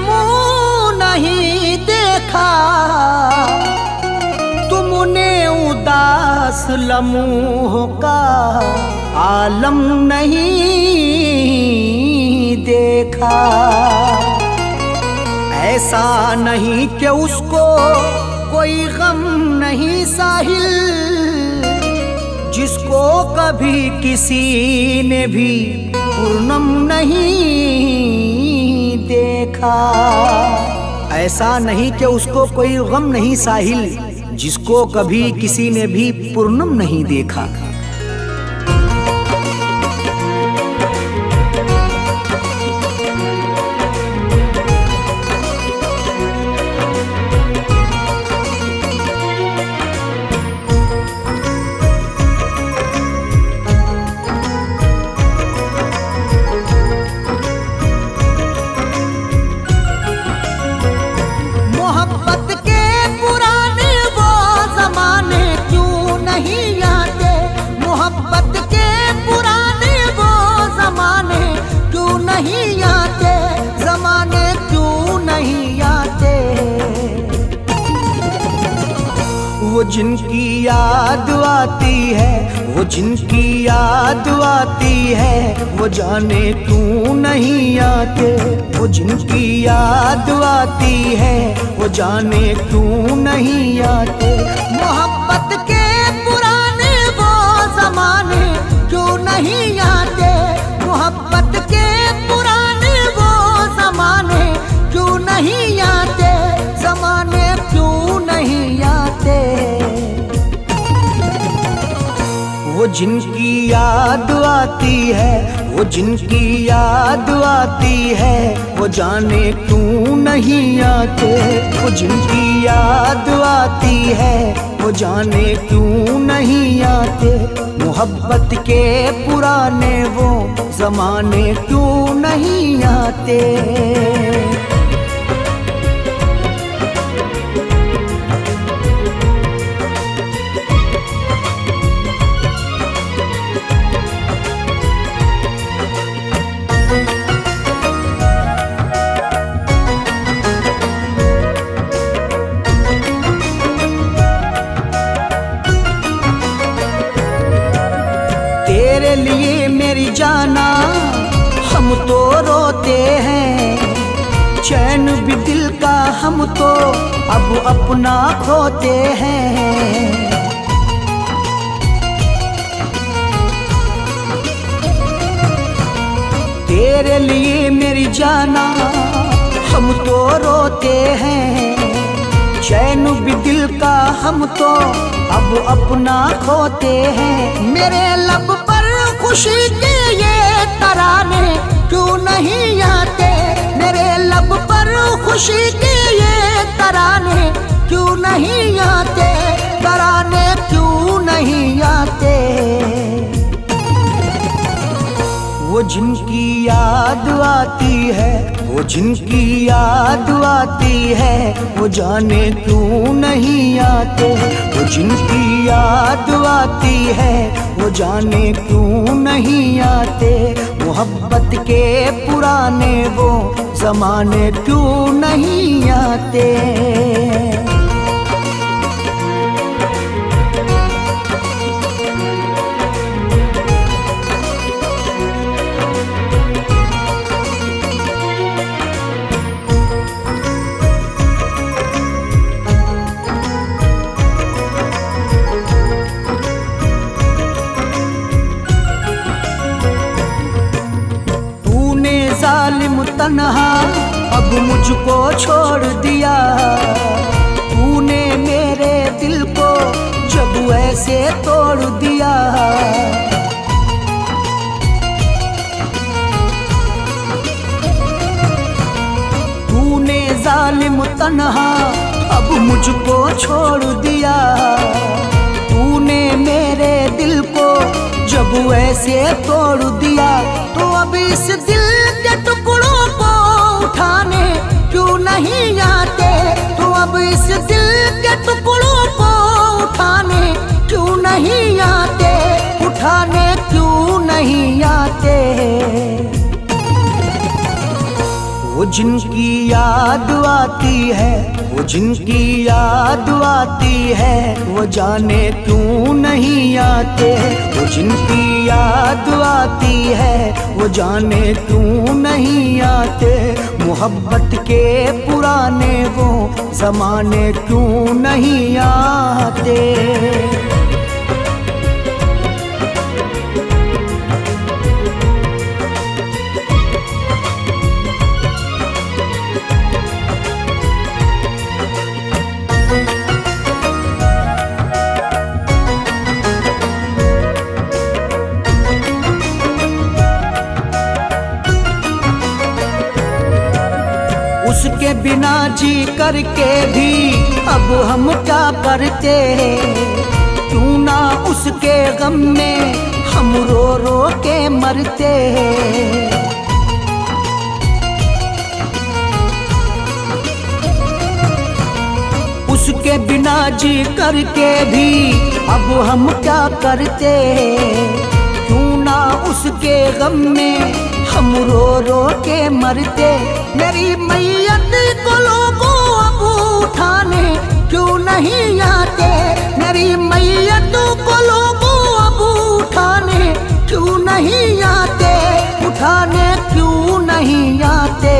मुंह नहीं देखा, तुमने उदास लम्हों का आलम नहीं देखा। ऐसा नहीं कि उसको कोई गम नहीं साहिल, जिसको कभी किसी ने भी पूर्णम नहीं देखा। ऐसा नहीं कि उसको कोई गम नहीं साहिल, जिसको कभी किसी ने भी पूर्णम नहीं देखा। वो जिनकी याद आती है, वो जिनकी याद आती है, वो जाने क्यों नहीं आते। वो जिनकी याद आती है, वो जाने क्यों नहीं आते। मोहब्बत के पुराने वो ज़माने क्यों नहीं आते। मोहब्बत के पुराने वो ज़माने क्यों नहीं आते। ज़माने क्यों नहीं आते। वो जिनकी याद आती है, वो जिनकी याद आती है, वो जाने क्यों नहीं आते। वो जिनकी याद आती है, वो जाने क्यों नहीं आते। मोहब्बत के पुराने वो ज़माने क्यों नहीं आते। तेरे लिए मेरी जाना हम तो रोते हैं, चैन भी दिल का हम तो अब अपना खोते हैं। तेरे लिए मेरी जाना हम तो रोते हैं, चैन भी दिल का हम तो अब अपना खोते हैं। मेरे लब पर खुशी के ये तराने क्यों नहीं आते। मेरे लब पर खुशी के ये तराने क्यों नहीं आते। तराने क्यों नहीं आते। वो जिनकी याद आती है, वो जिनकी याद आती है, वो जाने क्यों नहीं आते। वो जिनकी याद आती है, वो जाने क्यों नहीं आते। मोहब्बत के पुराने वो ज़माने क्यों नहीं आते। जालिम तन्हा अब मुझको छोड़ दिया। तूने मेरे दिल को जब ऐसे तोड़ दिया। तूने जालिम तन्हा अब मुझको छोड़ दिया। तूने मेरे दिल को जब ऐसे तोड़ दिया। तो अब इस दिल के टुकड़ों को उठाने क्यों नहीं आते। तो अब इस दिल के टुकड़ों को उठाने क्यों नहीं आते। उठाने क्यों नहीं आते। वो जिनकी याद आती है, वो जिनकी याद आती है, वो जाने क्यों नहीं आते। वो जिनकी याद आती है, वो जाने क्यों नहीं आते। मोहब्बत के पुराने वो ज़माने क्यों नहीं आते। उसके बिना जी करके भी अब हम क्या करते। क्यों ना उसके गम में हम रो रो के मरते। उसके बिना जी करके भी अब हम क्या करते। क्यों ना उसके गम में हम रो रो के मरते। मेरी मैयत को लोगों अब उठाने क्यों नहीं आते। मेरी मैयत को लोगों अब उठाने क्यों नहीं आते। उठाने क्यों नहीं आते।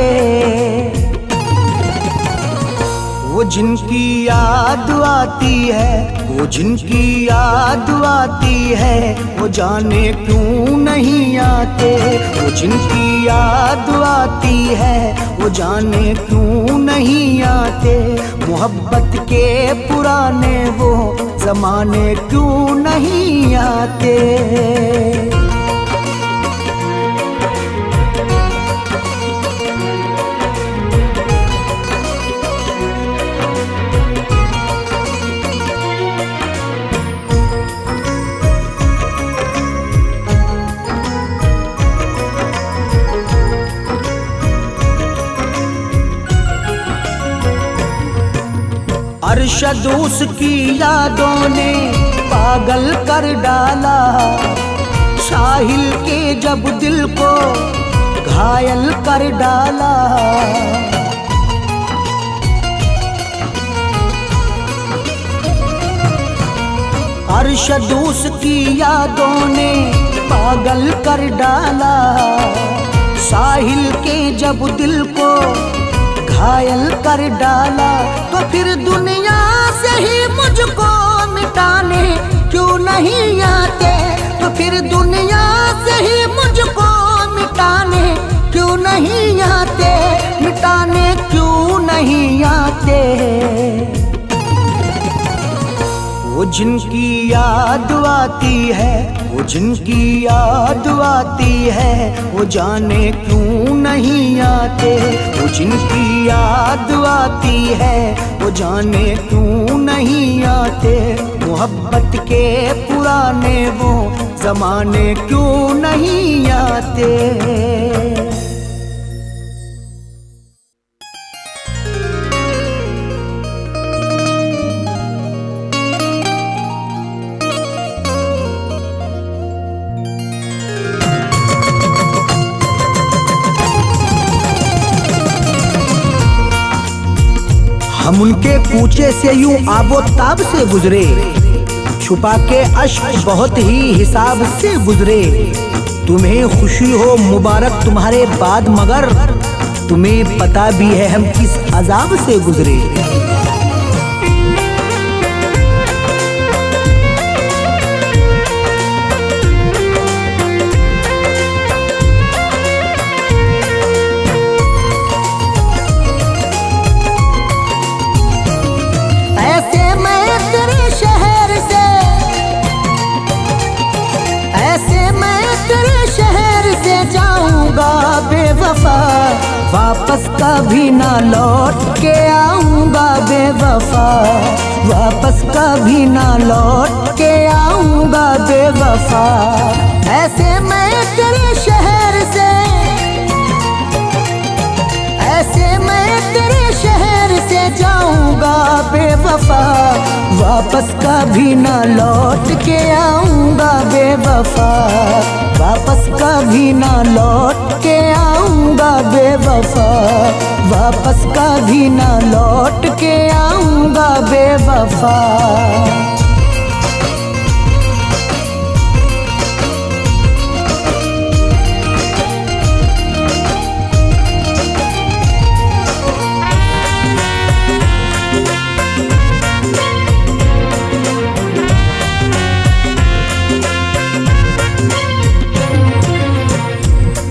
वो जिनकी याद आती है, वो जिनकी याद आती है, वो जाने क्यों नहीं आते। वो जिनकी याद आती है, वो जाने क्यों नहीं आते। मोहब्बत के पुराने वो ज़माने क्यों नहीं आते। अरशद उसकी यादों ने पागल कर डाला। साहिल के जब दिल को घायल कर डाला। अरशद उसकी यादों ने पागल कर डाला। साहिल के जब दिल को घायल कर डाला। तो फिर दुनिया से ही मुझको मिटाने क्यों नहीं आते। तो फिर दुनिया से ही मुझको मिटाने क्यों नहीं आते। मिटाने क्यों नहीं आते। वो जिनकी याद आती है, वो जिनकी याद आती है, वो जाने क्यों नहीं आते। वो जिनकी याद आती है, वो जाने क्यों नहीं आते। मोहब्बत के पुराने वो ज़माने क्यों नहीं आते। हम उनके कूचे से यूं आबो ताब से गुजरे। छुपा के अश्क बहुत ही हिसाब से गुजरे। तुम्हें खुशी हो मुबारक तुम्हारे बाद, मगर तुम्हें पता भी है हम किस अजाब से गुजरे। बेवफा वापस कभी ना लौट के आऊंगा। बेवफा वापस कभी ना लौट के आऊंगा। बेवफा ऐसे मैं तेरे शहर से, ऐसे मैं तेरे शहर से जाऊंगा। बेवफा वापस कभी ना लौट के आऊंगा। बेवफा वापस कभी ना लौट के आऊंगा। बेवफा वापस कभी ना लौट के आऊंगा बेवफा।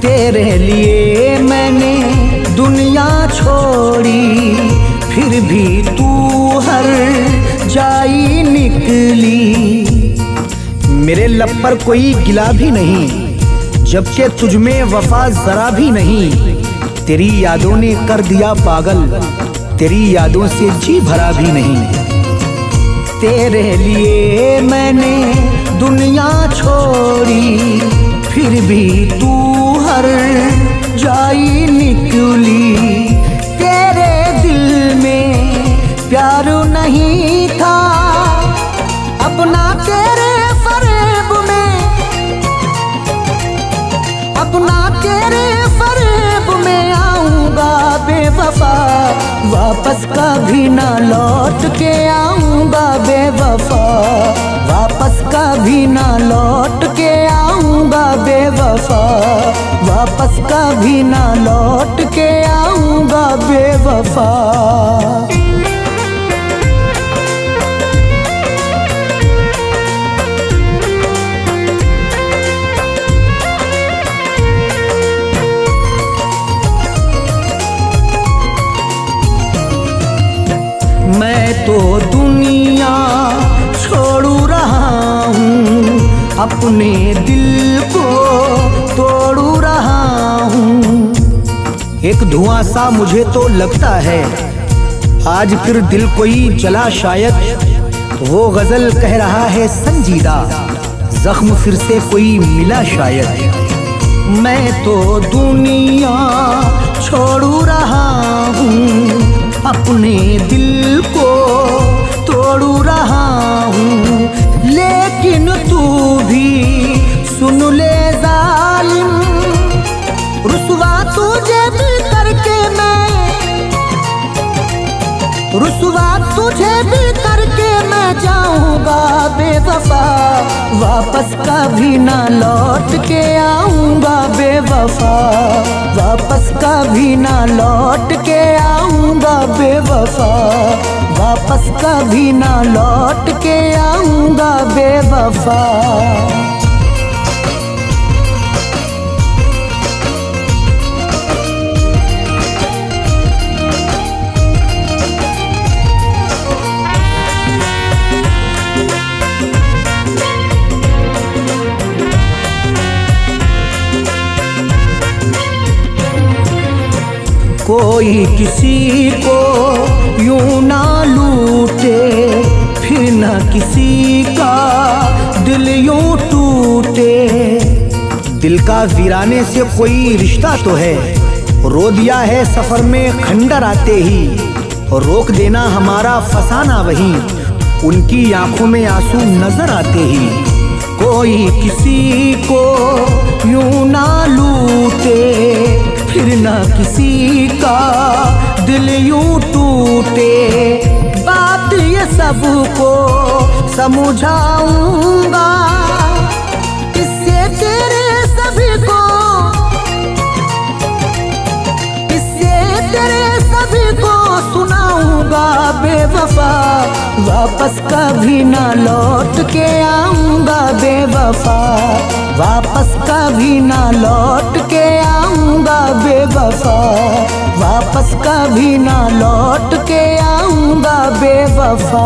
तेरे लिए मैंने दुनिया छोड़ी, फिर भी तू हर जाई निकली। मेरे लब पर कोई गिला भी नहीं, जबकि तुझ में वफा जरा भी नहीं। तेरी यादों ने कर दिया पागल, तेरी यादों से जी भरा भी नहीं। तेरे लिए मैंने दुनिया छोड़ी, फिर भी तू हर जाई निकली। तेरे दिल में प्यार नहीं था, अपना तेरे फरेब में, अपना तेरे फरेब में आऊंगा बेवफा। वापस कभी ना लौट के आऊंगा बेवफा। वापस कभी ना लौट के आऊंगा बेवफा। वापस कभी ना लौट के आऊंगा बेवफा। मैं तो दुनिया छोड़ू रहा हूँ, अपने दिल को तोड़ू रहा हूँ। एक धुआं सा मुझे तो लगता है, आज फिर दिल कोई जला शायद। वो गजल कह रहा है संजीदा, जख्म फिर से कोई मिला शायद। मैं तो दुनिया छोड़ू रहा हूँ, अपने दिल को तोड़ू रहा हूँ। लेकिन तू भी सुन ले जालिम, रुसवा तुझे भी करके मैं, रुसवा तुझे भी करके मैं जाऊंगा बेवफा। वापस कभी ना लौट के आऊंगा बेवफा। वापस कभी ना लौट के आऊंगा बेवफा। वापस कभी ना लौट के आऊंगा बेवफा। कोई किसी को यूं ना लूटे, फिर न किसी का दिल यूं टूटे। दिल का वीराने से कोई रिश्ता तो है, रो दिया है सफर में खंडर आते ही। रोक देना हमारा फसाना वहीं, उनकी आंखों में आंसू नजर आते ही। कोई किसी को यूं ना लूटे, फिर न किसी का दिल यूं टूटे। बात ये सबको समझाऊंगा, इससे तेरे सभी को, इससे तेरे सभी को सुनाऊंगा बेवफा। वापस कभी ना लौट के आऊंगा बेवफा। वापस कभी ना लौट के आऊंगा बेवफा। वापस कभी ना लौट के आऊंगा बेवफा।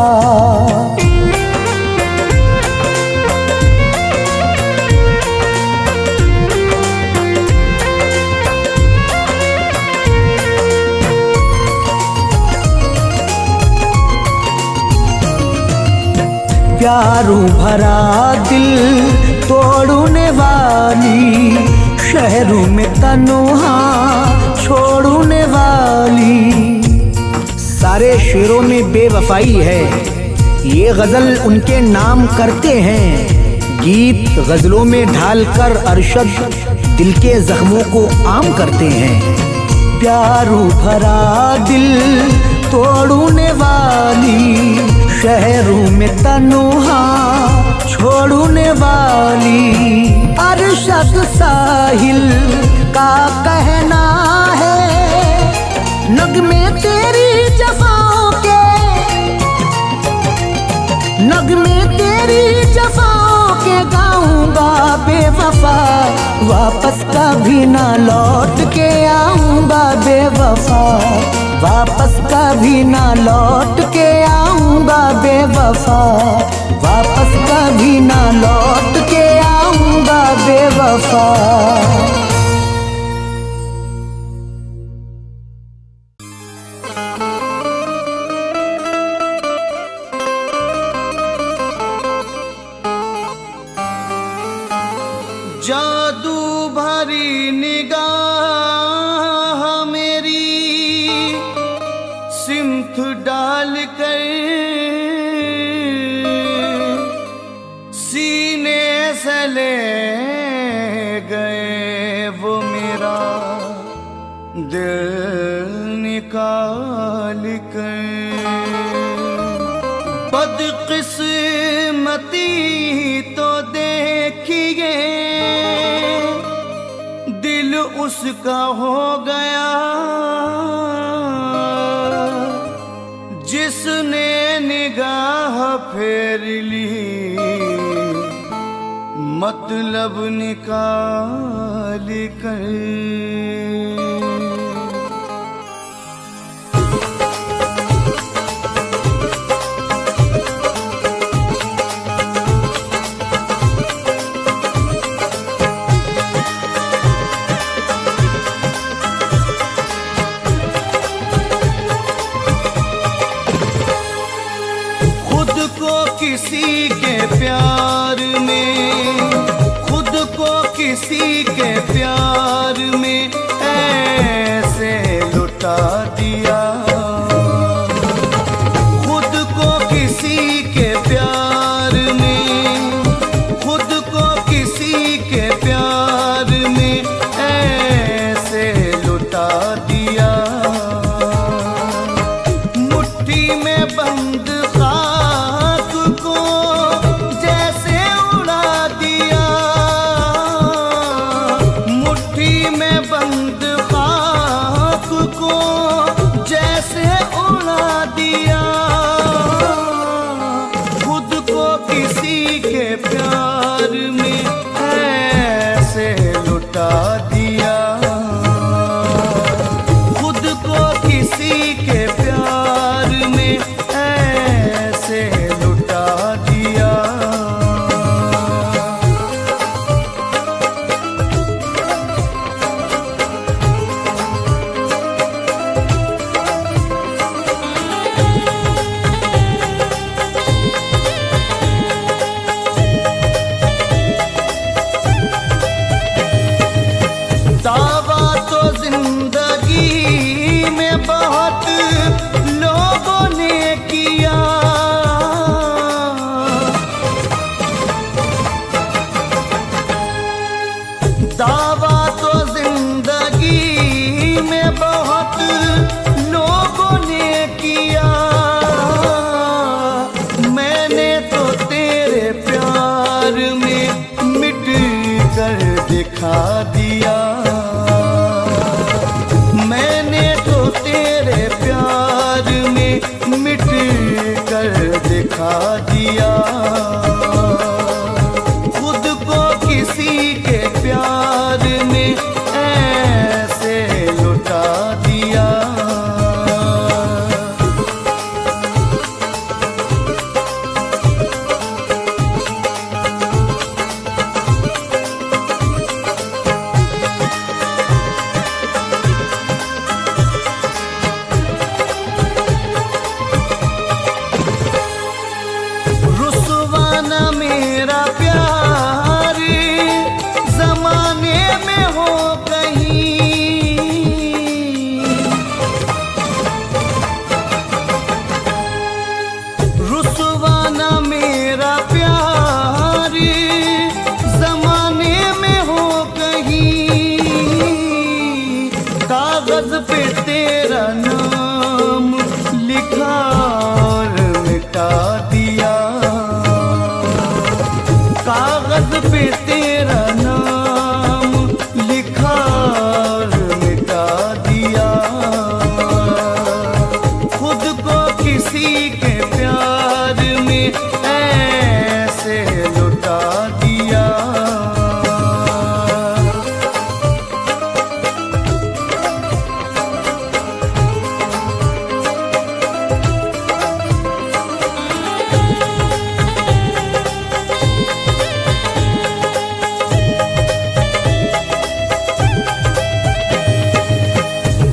प्यारू भरा दिल तोड़ने वाली, शहरों में तन्हा छोड़ने वाली। सारे शेरों में बेवफाई है, ये गजल उनके नाम करते हैं। गीत गजलों में ढालकर अरशद दिल के जख्मों को आम करते हैं। प्यारू भरा दिल तोड़ने वाली, शहरों में तन्हा छोड़ने वाली। अरशद साहिल का कहना है, नगमे तेरी जफाओं के, नगमे तेरी जफाओं के गाऊंगा बेवफा, वापस कभी ना लौट के आऊंगा बेवफा, वापस कभी ना लौट के आऊंगा बेवफा, वापस कभी ना लौट के आऊंगा बेवफा। जादू भरी निगाह मेरी सिमत डाल कर सीने से ले गए वो मेरा दिल निकाल कर। बदकिस्मती तो देखिए दिल उसका हो गया जिसने निगाह फेर ली, मतलब निकाल कर। किसी के प्यार में, खुद को किसी के प्यार में ऐसे लुटा दिया, खुद को किसी के प्यार में, खुद को किसी के प्यार में ऐसे लुटा दिया। मुट्ठी में बंद कागज पे तेरा नाम लिखा और मिटा दिया, कागज पे तेरा नाम लिखा और मिटा दिया, खुद को किसी के प्यार में ऐसे लुटा दिया।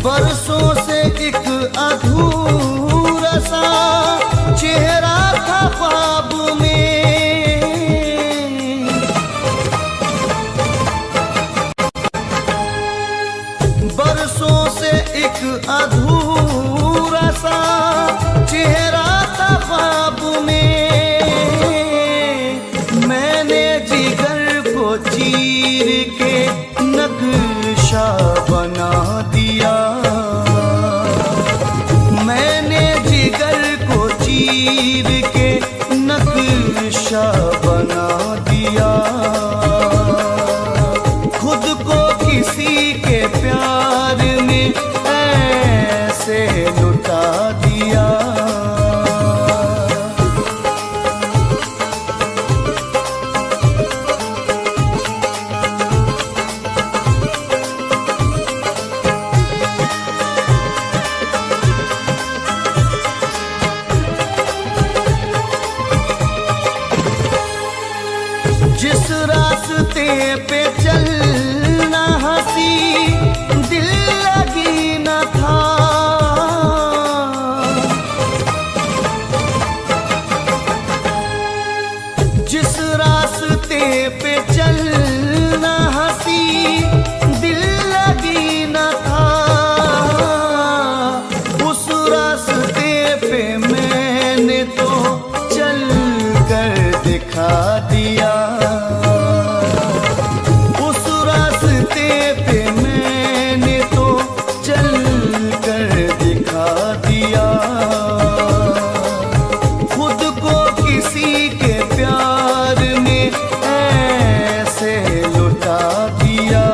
बरसों से एक अधूरा सा चेहरा था ख्वाब में, बरसों से एक अधूरा सा चेहरा था ख्वाब में, मैंने जिगर को चीर के नक्शा बना दिया, मैंने जिगर को चीर के नक्शा बना दिया, खुद को किसी के प्यार में ऐसे लुटा दिया। जिस रास्ते पे चलना हंसी दिल लगी न था, जिस रास्ते पे चलना हंसी दिल लगी न था, उस रास्ते पे मैंने तो चल कर दिखा दिया, उस रास्ते पे मैंने तो चल कर दिखा दिया, खुद को किसी के प्यार में ऐसे लुटा दिया।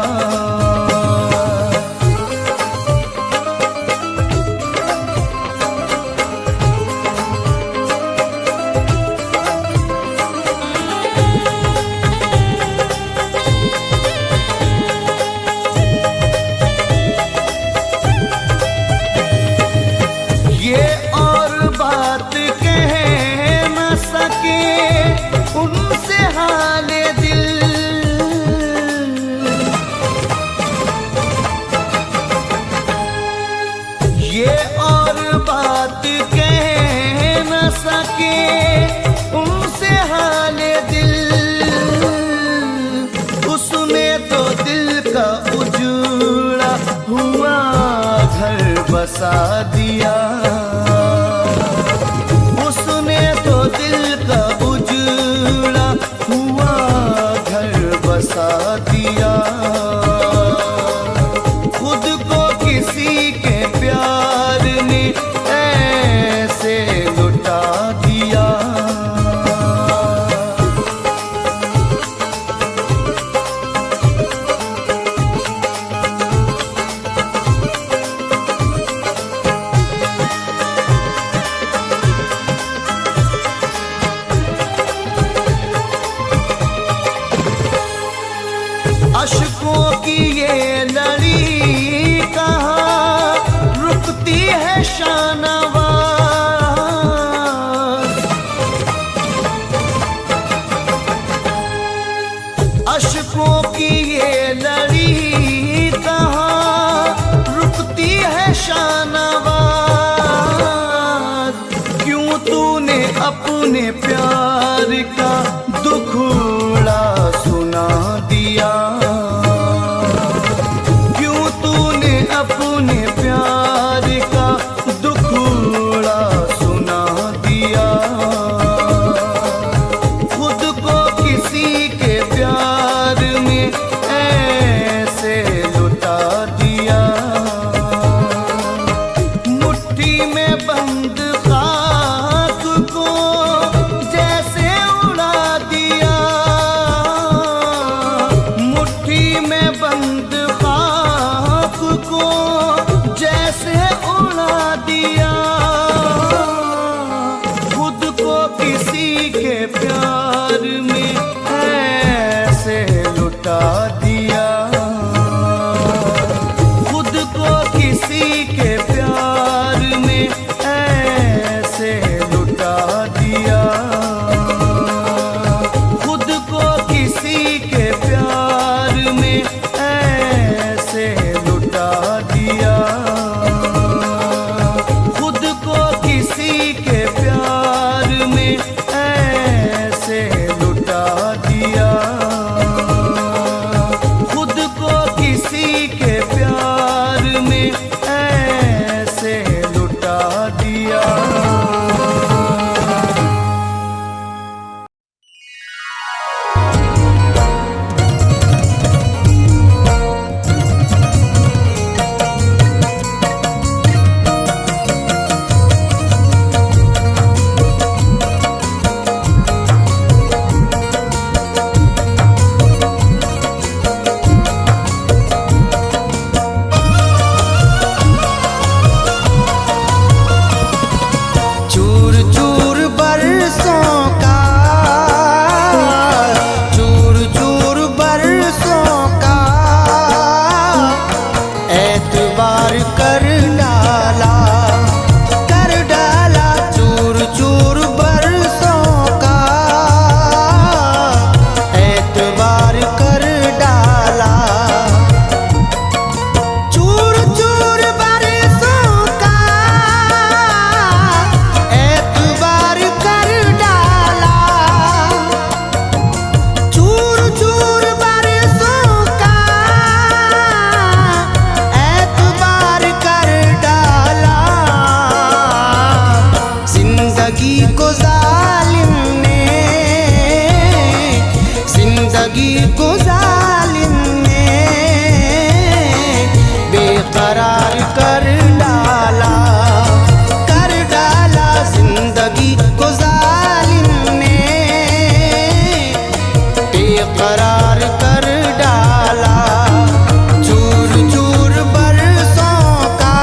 ये और बात कह न सके उनसे हाले दिल, ये और बात कह न सके उनसे हाले दिल, उसने तो दिल का उजड़ा हुआ घर बसा दिया, उसने तो दिल का उजड़ा हुआ घर बसा दिया, खुद को किसी के प्यार ने ऐसे लुटा दिया। अशकों की ये लड़ी कहाँ रुकती है शानवार, अशकों की ये लड़ी कहाँ रुकती है शानवार, क्यों तूने अपने प्यार का दुखड़ा सुना दिया, क्यों तूने अपने प्यार का दुखड़ा सुना दिया, खुद को किसी के प्यार में ऐसे लुटा दिया। कर डाला जिंदगी को जालिम ने, बेकरार कर डाला, चूर चूर बरसों का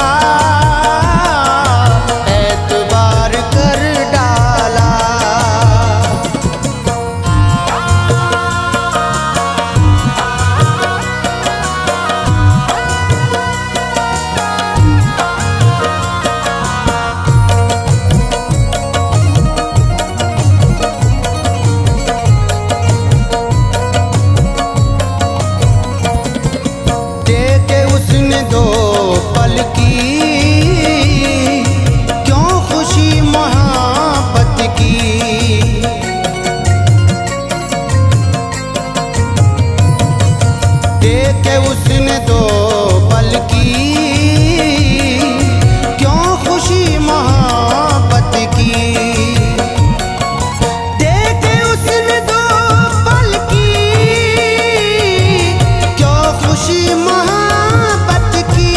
एतबार कर डाला। देके उसने दो पल की क्यों खुशी मोहब्बत की, देके उसने दो पल की क्यों खुशी मोहब्बत की, देके उसने दो पल की क्यों खुशी मोहब्बत की।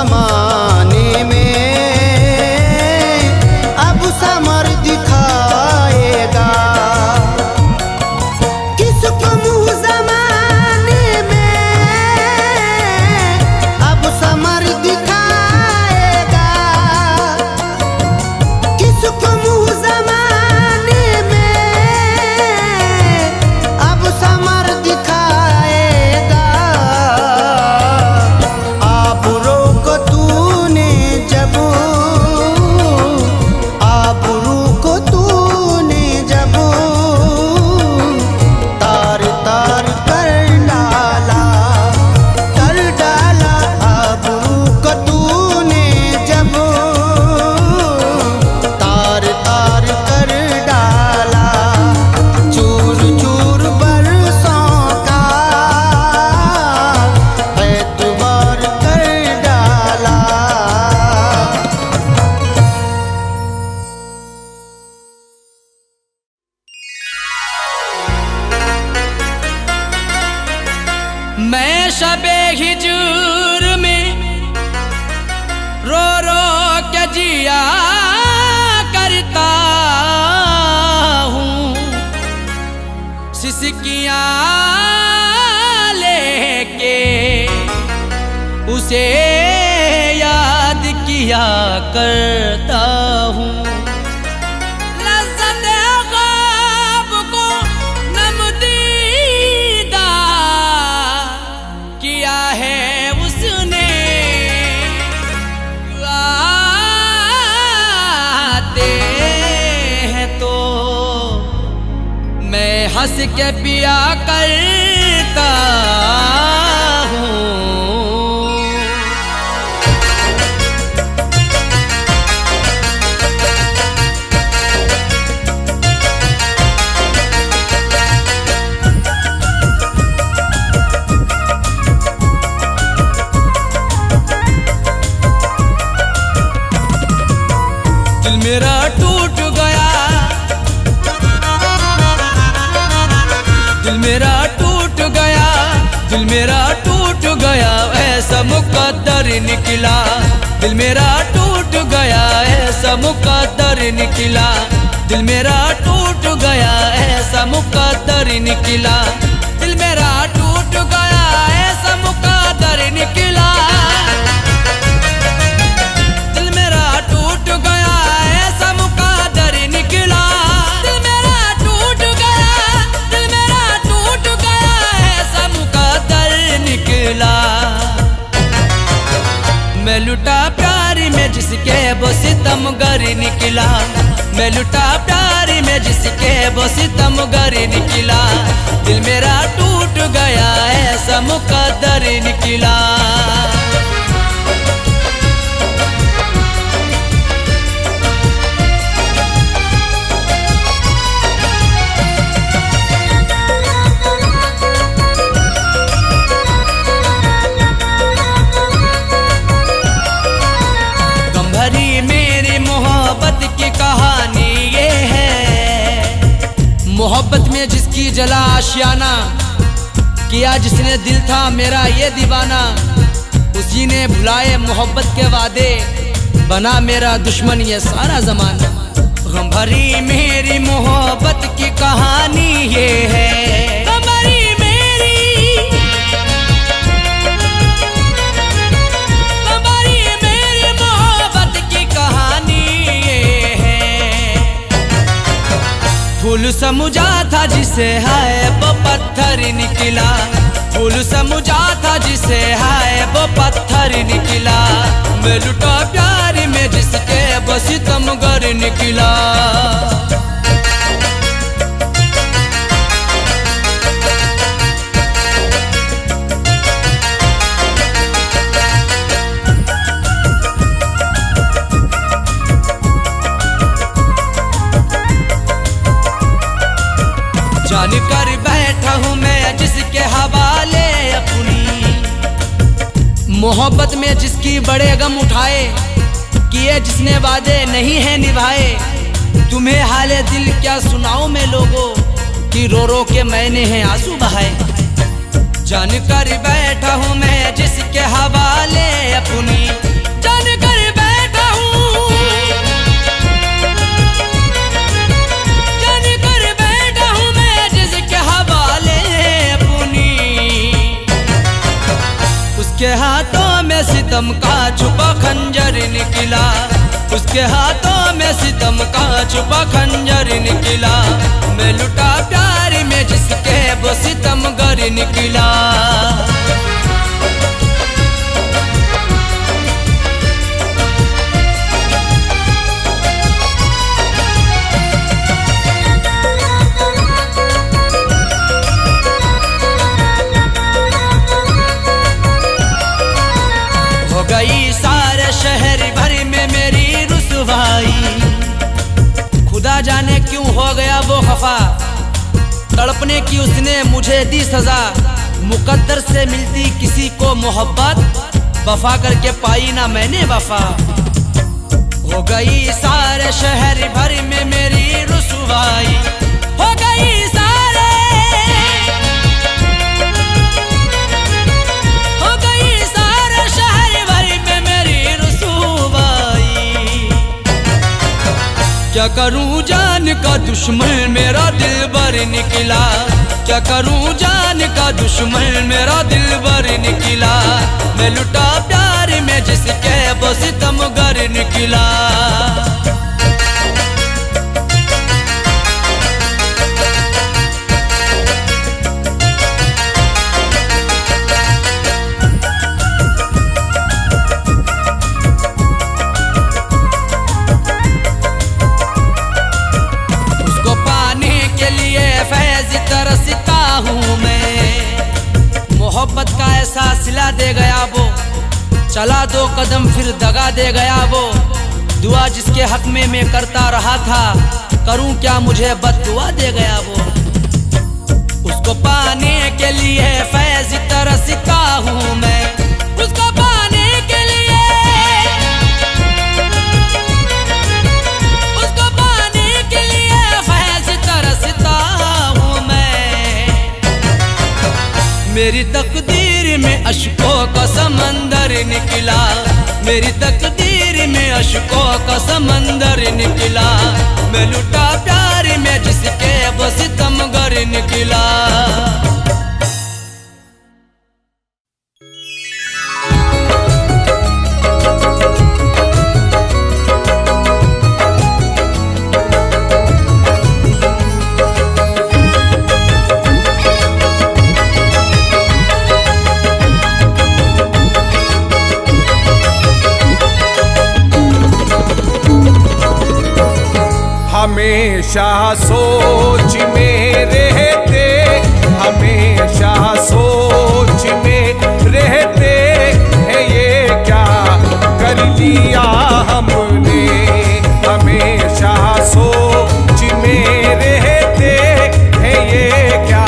जमाने में अब समर दिखाएगा। किसको मुँह जमाने में अब समर दिखाएगा। किसको मुँह जमाने में अब समर दिखाएगा। आबरू को तूने जब आबरू को तूने जब तार तार कर डाला आबरू को तूने जब तार तार कर डाला। चूर चूर बरसों का एतबार कर डाला। मैं शबे हिजूर में रो रो के जिया करता हूँ। सिसकियाँ लेके उसे याद किया करता हूँ। लज़्ज़त ख्वाब को नमदीदा किया है उसने। आते हैं तो मैं हंस के पिया करता हूँ। दिल मेरा टूट गया, दिल मेरा टूट गया, दिल मेरा टूट गया, ऐसा मुकद्दर निकला। दिल मेरा टूट गया, ऐसा मुकद्दर निकला। दिल मेरा टूट गया, ऐसा मुकद्दर निकला। दिल मेरा टूट गया, ऐसा मुकद्दर निकला। दिल मेरा टूट गया, ऐसा मुकद्दर निकला। दिल मेरा टूट गया, दिल मेरा टूट गया, ऐसा मुकद्दर निकला। मैं लुटा प्यार में जिसके वो सितमगर निकला। मैं लुटा प्यार में जिसके वो सितमगर निकला। दिल मेरा टूट गया, ऐसा मुकद्दर निकला। भरी मेरी मोहब्बत की कहानी ये है। मोहब्बत में जिसकी जला आशियाना, किया जिसने दिल था मेरा ये दीवाना। उसी ने भुलाए मोहब्बत के वादे, बना मेरा दुश्मन ये सारा जमाना। गम भरी मेरी मोहब्बत की कहानी ये है। गम भरी फूल समझा था जिसे हाय वो पत्थर निकला। फूल समझा था जिसे हाय वो पत्थर निकला। मैं लुटा प्यार में जिसके वो सितमगर निकला। जान कर बैठा हूँ मैं जिसके हवाले अपनी। मोहब्बत में जिसकी बड़े गम उठाए, किए जिसने वादे नहीं है निभाए। तुम्हें हाले दिल क्या सुनाऊं मैं लोगों, कि रो रो के मैंने हैं आंसू बहाए। जान कर बैठा हूँ मैं जिसके हवाले अपनी। सितम का छुपा खंजर निकला, उसके हाथों में सितम का छुपा खंजर निकला। मैं लुटा प्यार में जिसके वो सितमगर निकला। हो गई सारे शहर भर में मेरी रुसवाई, खुदा जाने क्यों हो गया वो खफा, तड़पने की उसने मुझे दी सजा। मुकद्दर से मिलती किसी को मोहब्बत, वफा करके पाई ना मैंने वफा। हो गई सारे शहर भर में मेरी रुसवाई, हो गई क्या करूं जान का दुश्मन मेरा दिलबर निकला, क्या करूं जान का दुश्मन मेरा दिलबर निकला। मैं लुटा प्यार में जिसके वो सितमगर निकला। तरसता हूँ मैं, मोहब्बत का एहसास सिला दे गया वो, चला 2 कदम फिर दगा दे गया वो। दुआ जिसके हक में मैं करता रहा था, करूं क्या मुझे बद्दुआ दे गया वो। उसको पाने के लिए फैज़ तरसता हूँ मैं, उसको पाने के लिए, उसको पाने के लिए फैज़ तरसता। मेरी तकदीर में अश्कों का समंदर निकला, मेरी तकदीर में अश्कों का समंदर निकला। मैं लुटा प्यार में जिसके वो सितमगर निकला। हमेशा सोच में रहते, हमेशा सोच में रहते हैं, ये क्या कर लिया हमने। हमेशा सोच में रहते हैं, ये क्या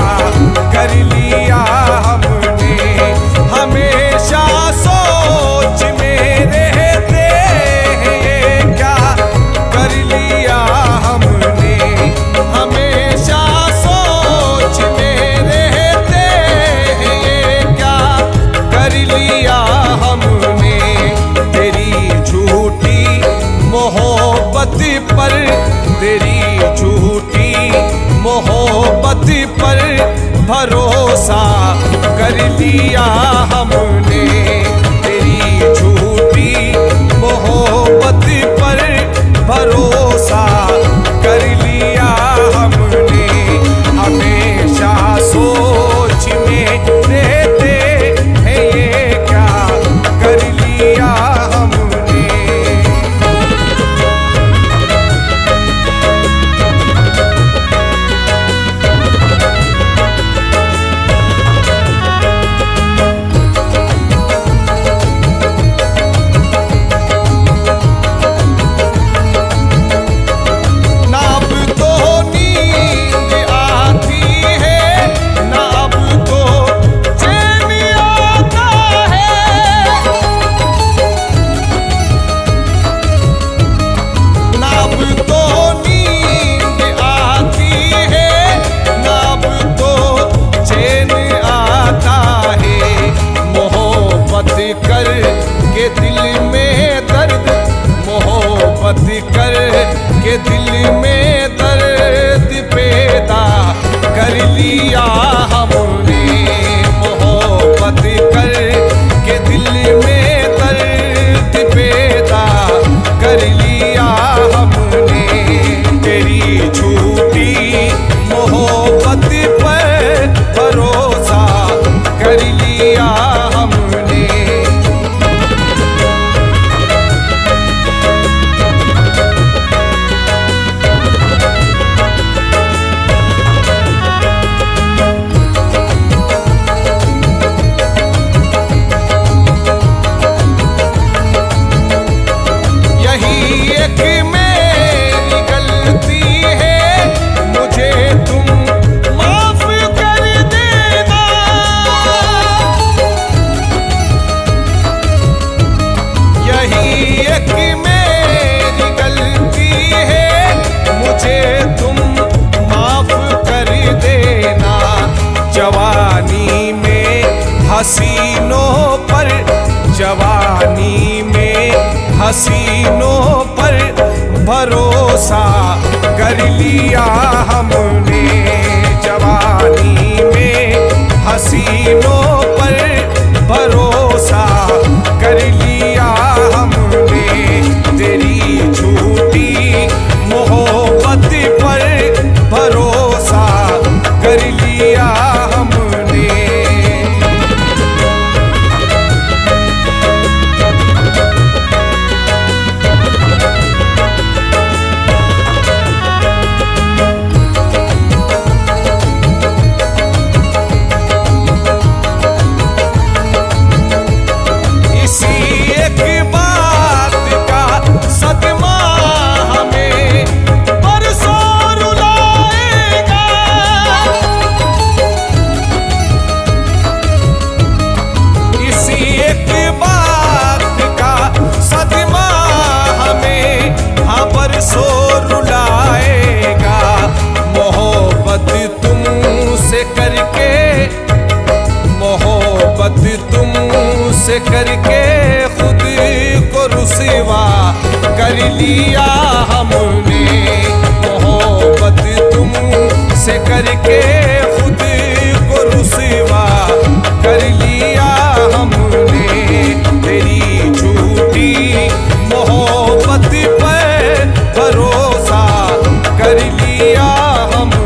कर लिया हमने। हमेशा सोच में रहते हैं, ये क्या कर लिया हमने। हमेशा सोच में रहते हैं, ये क्या कर लिया हमने। तेरी झूठी मोहब्बत पर, तेरी झूठी मोहब्बत पर भरोसा कर लिया हमने। तेरी झूठी मोहब्बत पर भरोसा कर लिया हमने। हमेशा सोच में रहते हैं, ये क्या कर लिया हमने। हसीनों पर, जवानी में हसीनों पर भरोसा कर लिया हमने। जवानी में हसीनों पर भरोसा कर लिया हमने। तेरी झूठी मोहब्बत पर भरोसा कर लिया हमने। से करके खुद को रुसवा कर लिया हमने। मोहब्बत तुम से करके खुद को रुसवा कर लिया हमने। तेरी झूठी मोहब्बत पर भरोसा कर लिया हमने।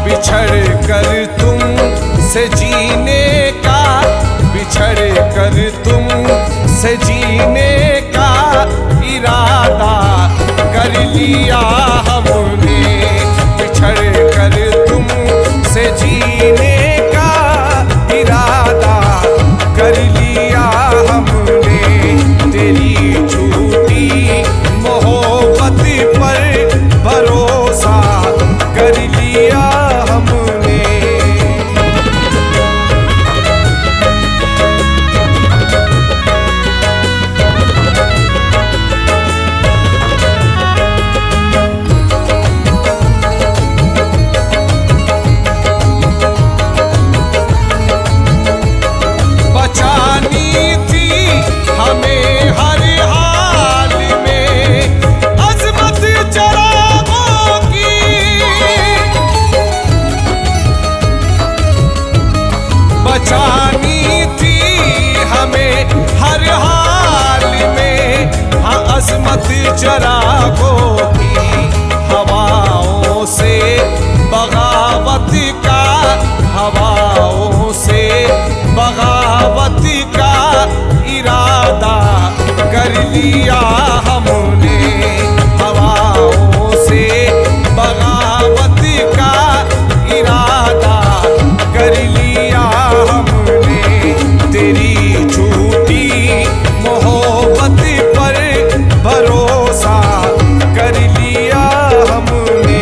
बिछड़ कर तुम से जीने का, बिछड़ कर तुम से जीने का इरादा कर लिया हमने। बिछड़ कर तुम से जीने का इरादा कर लिया हमने। तेरी झूठी मोहब्बत पर भरोसा कर लिया हमने। बचानी थी हमें हर हाल में अज़मत चरागों की। बचानी थी हमें हर हाल में, हाँ अज़मत चरागों की। हवाओं से बगावत का, हवाओं से बगावत का इरादा कर लिया हमने। हवाओं से बगावत का इरादा कर लिया हमने। तेरी झूठी मोहब्बत पर भरोसा कर लिया हमने।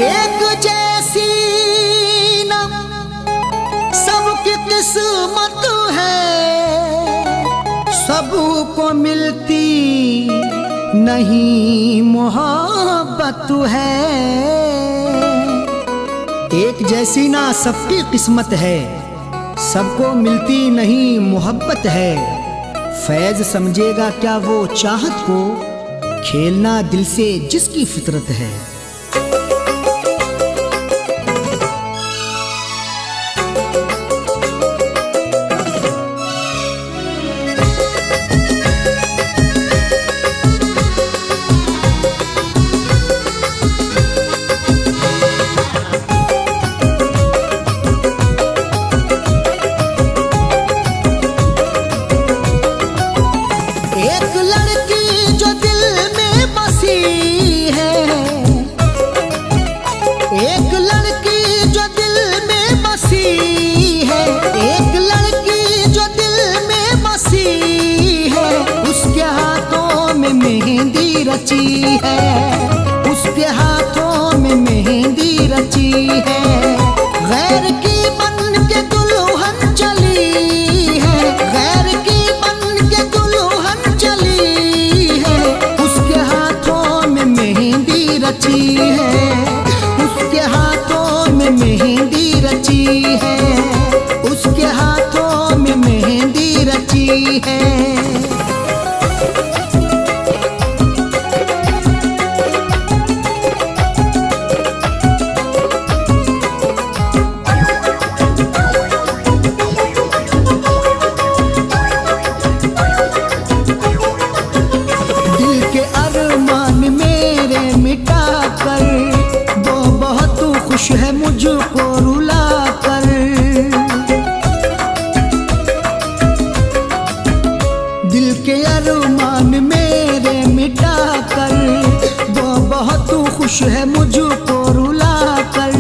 एक जैसी न सबकी किस्मत है, सबको मिलती नहीं मोहब्बत है। एक जैसी ना सबकी किस्मत है, सबको मिलती नहीं मोहब्बत है। फैज समझेगा क्या वो चाहत को, खेलना दिल से जिसकी फितरत है। मेहंदी रची है, उसके हाथों में मेहंदी रची है। गैर की बन के दुल्हन चली है, गैर की बन के दुल्हन चली है, उसके हाथों में मेहंदी रची है, उसके हाथों में मेहंदी रची है, उसके हाथों में मेहंदी रची है। दिल के अरमान मेरे मिटा कर, वो बहुत खुश है मुझको रुला कर। दिल के अरमान मेरे मिटा कर, वो बहुत खुश है मुझको रुला कर।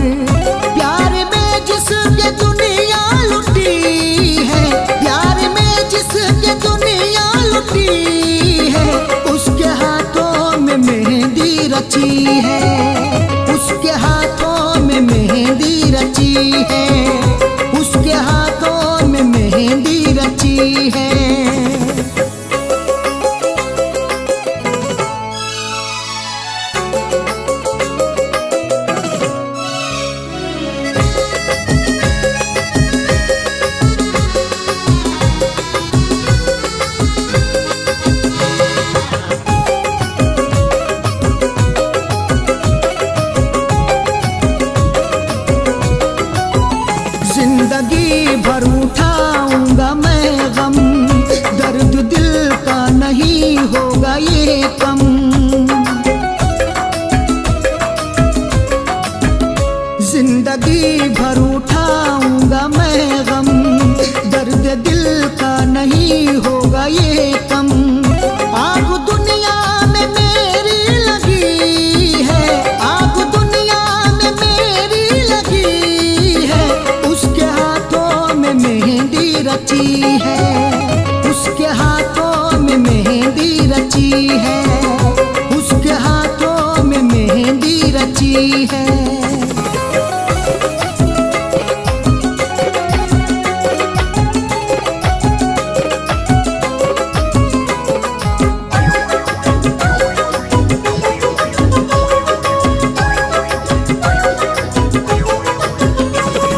प्यार में जिसके दुनिया लुटी है, प्यार में जिसके दुनिया लुटी है, उसके हाथों में मेहंदी रची है, उसके हाथों में मेहंदी रची है, उसके हाथों में मेहंदी रची है। जिंदगी भर उठाऊंगा मैं गम, दर्द दिल का नहीं होगा ये कम। जिंदगी भर उठाऊंगा मैं गम, दर्द दिल का नहीं होगा ये कम। आग दुनिया में मेरी लगी है, आग दुनिया में मेरी लगी है, उसके हाथों में मेहंदी रची है, उसके हाथों में मेहंदी रची है, उसके हाथों में मेहंदी रची है।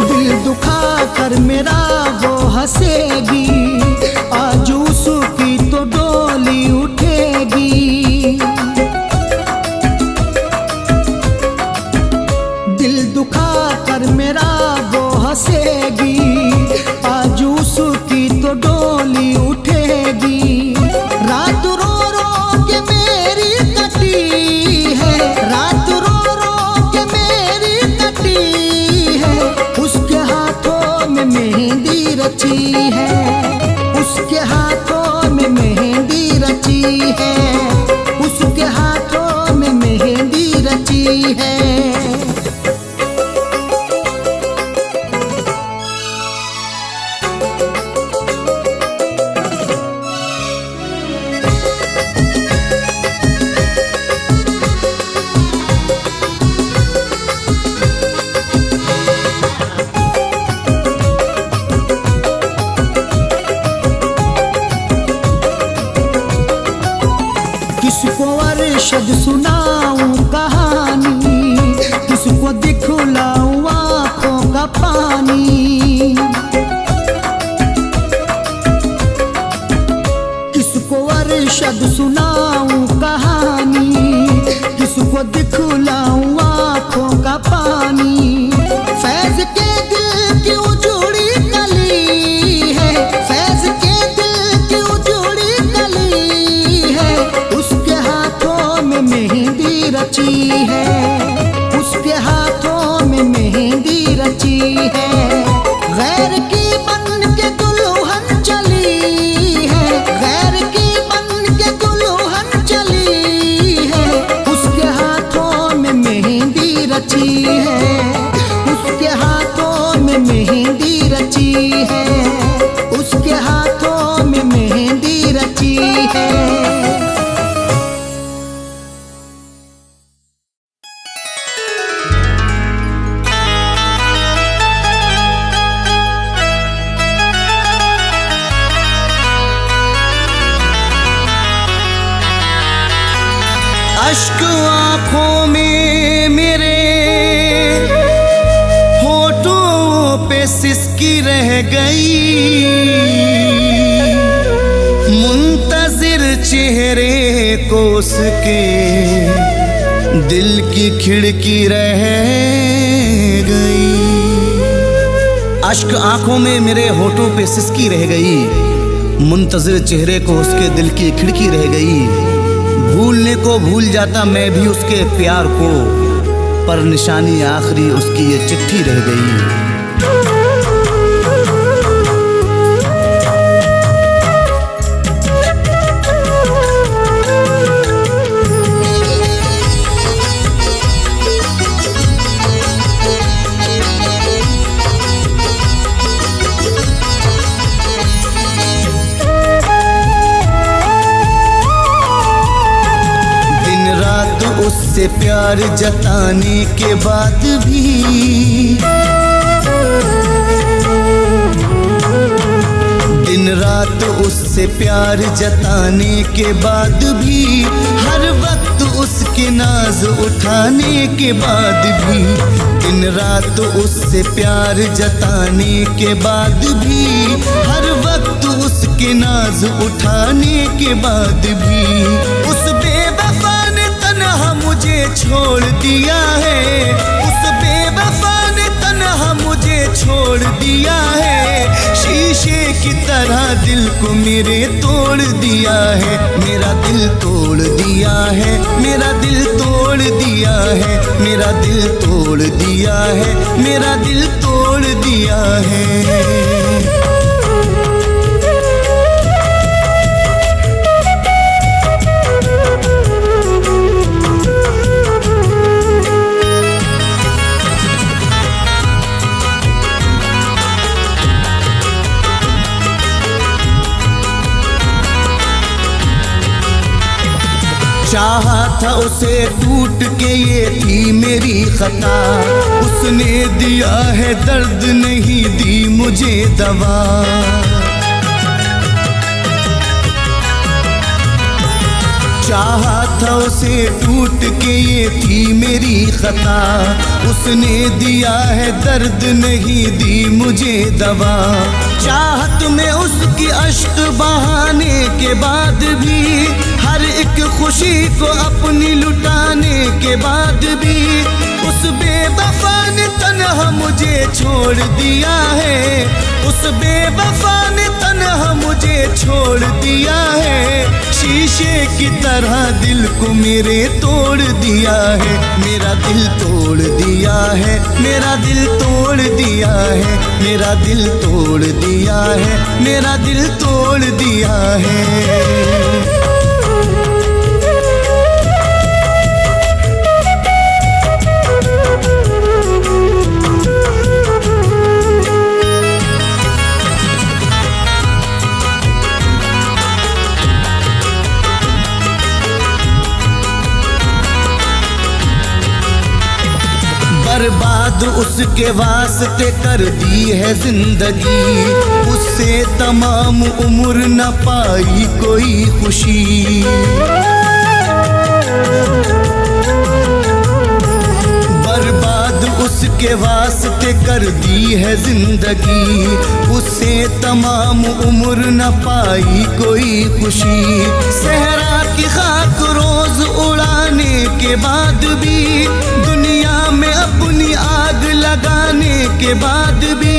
दिल दुखा कर मेरा वो हंसेगी, आज उसकी तो डोली उठेगी। दिल दुखा कर मेरा वो हंसेगी, आज उसकी तो डोली उठेगी। रात रो रो के मेरी कटी है, रात रो रो के मेरी कटी है, उसके हाथों में मेहंदी रची है, उसके हाथों में मेहंदी रची है, उसके हाथों में मेहंदी रची है। किसको अरशद सुनाऊं कहानी, किसको दिखलाऊं आँखों का पानी। किसको अरशद सुनाऊं कहानी, किसको दिखलाऊं आँखों का पानी। फैज के दिल की उजड़ी कली है, फैज के दिल की उजड़ी कली है, उसके हाथों में मेहंदी रची है, उसके हाथों में मेहंदी रची है। गैर की बन के दुल्हन चली है, गैर की बन के दुल्हन चली है, उसके हाथों में मेहंदी रची है, उसके हाथों में मेहंदी रची है, उसके हाथों में मेहंदी रची है। अश्क आंखों में मेरे होठों पे सिसकी रह गई, मुंतजिर चेहरे को उसके दिल की खिड़की रह गई। अश्क आंखों में मेरे होठों पे सिसकी रह गई, मुंतजिर चेहरे को उसके दिल की खिड़की रह गई। भूलने को भूल जाता मैं भी उसके प्यार को, पर निशानी आखिरी उसकी ये चिट्ठी रह गई। उससे प्यार जताने के बाद भी, दिन रात उससे प्यार जताने के बाद भी, हर वक्त उसके नाज उठाने के बाद भी, दिन रात उससे प्यार जताने के बाद भी, हर वक्त उसके नाज उठाने के बाद भी, उस बेवफा ने तन्हा मुझे छोड़ दिया है, उस बेवफा ने तन्हा मुझे छोड़ दिया है। शीशे की तरह दिल को मेरे तोड़ दिया है, मेरा दिल तोड़ दिया है, मेरा दिल तोड़ दिया है, मेरा दिल तोड़ दिया है, मेरा दिल तोड़ दिया है। चाहा था उसे टूट के, ये थी मेरी खता, उसने दिया है दर्द नहीं दी मुझे दवा। चाहा था उसे टूट के, ये थी मेरी खता, उसने दिया है दर्द नहीं दी मुझे दवा। चाहत में उसकी अश्क बहाने के बाद भी, हर एक खुशी को अपनी लुटाने के बाद भी, उस बेवफा ने तन्हा मुझे छोड़ दिया है, उस बेवफा ने तन्हा मुझे छोड़ दिया है। शीशे की तरह दिल को मेरे तोड़ दिया है, मेरा दिल तोड़ दिया है, मेरा दिल तोड़ दिया है, मेरा दिल तोड़ दिया है, मेरा दिल तोड़ दिया है। बर्बाद उसके वास्ते कर दी है जिंदगी, उससे तमाम उम्र न पाई कोई खुशी। बर्बाद उसके वास्ते कर दी है जिंदगी, उससे तमाम उम्र न पाई कोई खुशी। सहरा की खाक रोज उड़ाने के बाद भी, दुनिया में अपनी आग लगाने के बाद भी,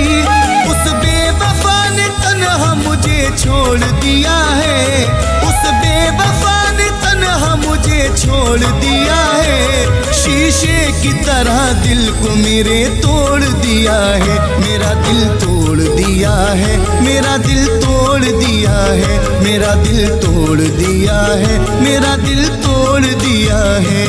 उस बेवफा ने तन्हा मुझे छोड़ दिया है, उस बेवफा ने तन्हा मुझे छोड़ दिया है। शीशे की तरह दिल को मेरे तोड़ दिया है, मेरा दिल तोड़ दिया है, मेरा दिल तोड़ दिया है, मेरा दिल तोड़ दिया है, मेरा दिल तोड़ दिया है।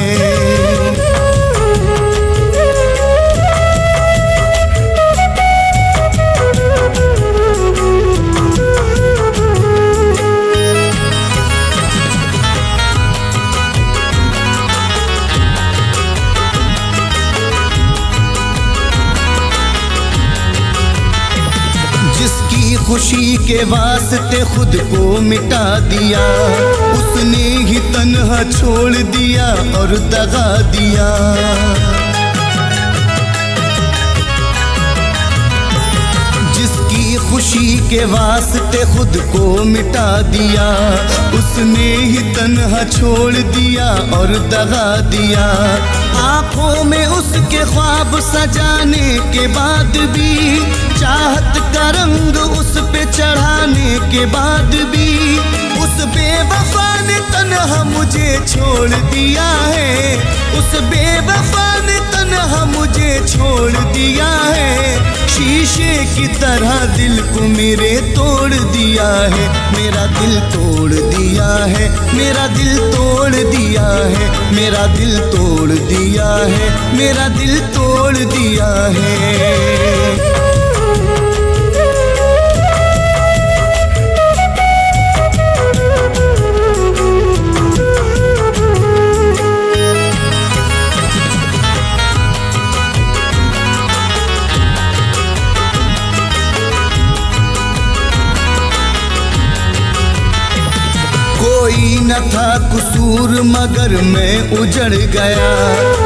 खुशी के वास्ते खुद को मिटा दिया, उसने ही तन्हा छोड़ दिया और दगा दिया। जिसकी खुशी के वास्ते खुद को मिटा दिया, उसने ही तन्हा छोड़ दिया और दगा दिया। आंखों में उसके ख्वाब सजाने के बाद भी, चाहत का रंग उस पे चढ़ाने के बाद भी, उस बेवफा ने तन्हा मुझे छोड़ दिया है। उस बेवफा ने तन्हा मुझे छोड़ दिया है। शीशे की तरह दिल को मेरे तोड़ दिया है। मेरा दिल तोड़ दिया है, मेरा दिल तोड़ दिया है, मेरा दिल तोड़ दिया है, मेरा दिल तोड़ दिया है। कोई न था कसूर मगर मैं उजड़ गया।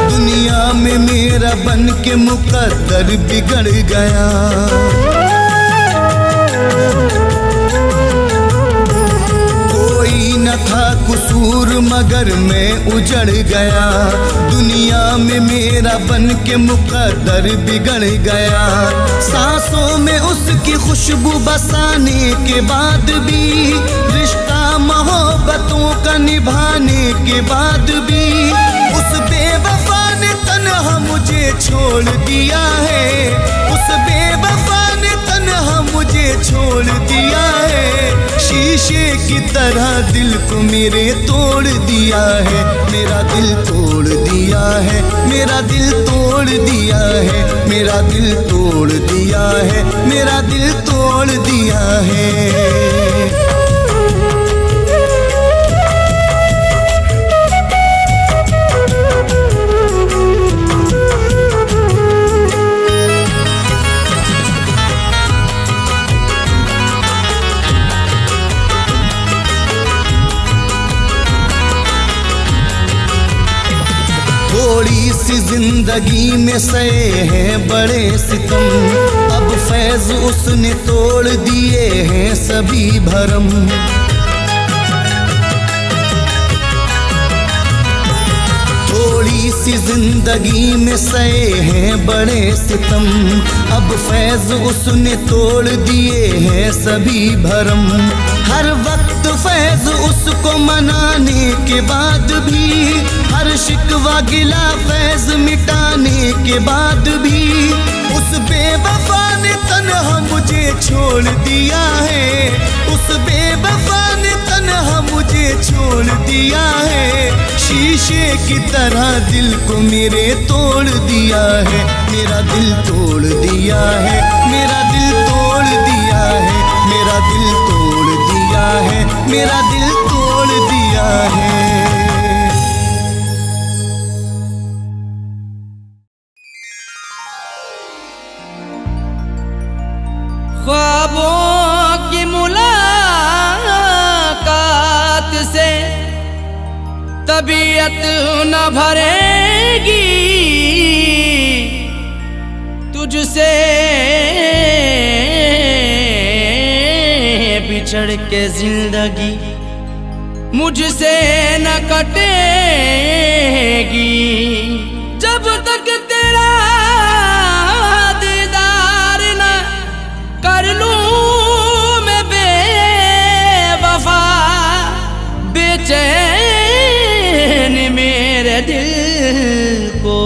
दुनिया में मेरा बन के मुकद्दर बिगड़ गया। कोई न था कसूर मगर मैं उजड़ गया। दुनिया में मेरा बन के मुकद्दर बिगड़ गया। सांसों में उसकी खुशबू बसाने के बाद भी, रिश्ता मोहब्बतों का निभाने के बाद भी, उस बेवफा ने तन्हा मुझे छोड़ दिया है। उस बेवफा ने तन्हा मुझे छोड़ दिया है। शीशे की तरह दिल को मेरे तोड़ दिया है। मेरा दिल तोड़ दिया है, मेरा दिल तोड़ दिया है, मेरा दिल तोड़ दिया है, मेरा दिल तोड़ दिया है। थोड़ी सी जिंदगी में सहे हैं बड़े सितम, अब फैज उसने तोड़ दिए हैं सभी भरम। थोड़ी सी जिंदगी में सहे हैं बड़े सितम, अब फैज उसने तोड़ दिए हैं सभी भरम। हर वक्त फैज उसको मनाने के बाद भी, हर शिकवा गिला फैज मिटाने के बाद भी, उस बेवफा ने तन्हा मुझे छोड़ दिया है। उस बेवफा ने तन्हा मुझे छोड़ दिया है। शीशे की तरह दिल को मेरे तोड़ दिया है। मेरा दिल तोड़ दिया है, मेरा दिल तोड़ दिया है, मेरा दिल तोड़ दिया है, मेरा दिल तोड़ दिया है। ख्वाबों की मुलाकात से तबीयत न भरेगी, तुझसे बिछड़ के जिंदगी मुझसे न कटेगी। जब तक तेरा दीदार न कर लूं मैं बेवफा, बेचैन मेरे दिल को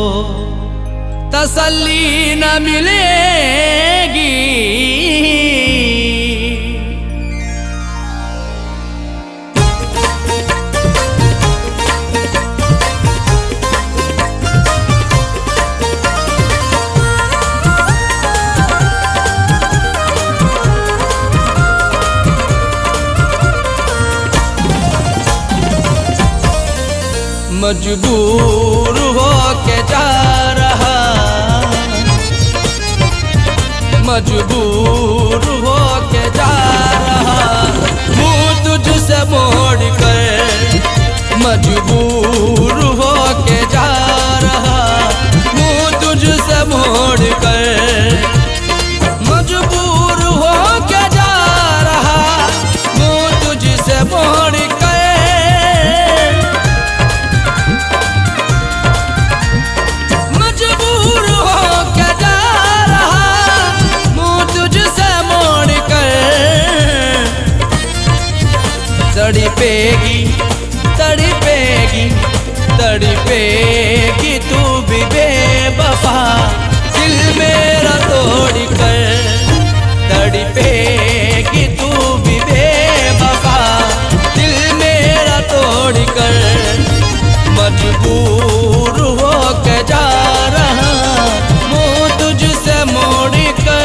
तसल्ली न मिलेगी। मजबूर हो के जा रहा, मजबूर हो के जा रहा, मुँह तुझसे मोड़ कर मजबूर हो के जा रहा मुँह तुझसे मोड़ कर, मजबूर हो के जा रहा मुँह तुझसे मोड़ कर, मजबूर हो के जा रहा मुँह तुझसे मोड़ कर। तड़पेगी तड़पेगी तड़पेगी तू भी बेवफा दिल मेरा तोड़ कर, तड़पेगी तू भी बेवफा दिल मेरा तोड़ कर। मजबूर हो के जा रहा मुँह तुझसे मोड़ कर।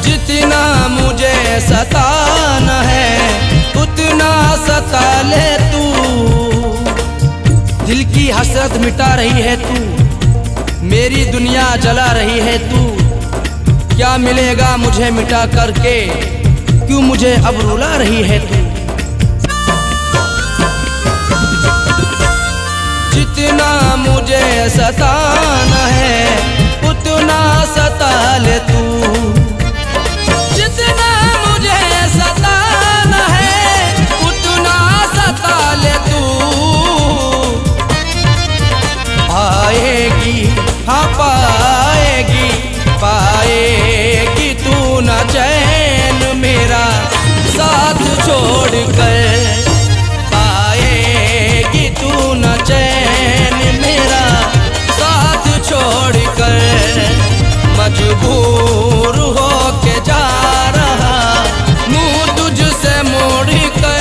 जितना मुझे सताना है उतना सता ले तू, दिल की हसरत मिटा रही है तू, मेरी दुनिया जला रही है तू। क्या मिलेगा मुझे मिटा करके, क्यों मुझे अब रुला रही है तू। जितना मुझे सताना है उतना सता ले तू, जितना मुझे सताना है उतना सता ले तू। पाएगी हाँ पाएगी पाएगी तू न चैन मेरा साथ छोड़ कर, पाएगी तू न चैन मेरा साथ छोड़ कर। मजबूर हो के जा रहा मुँह तुझसे मोड़ कर।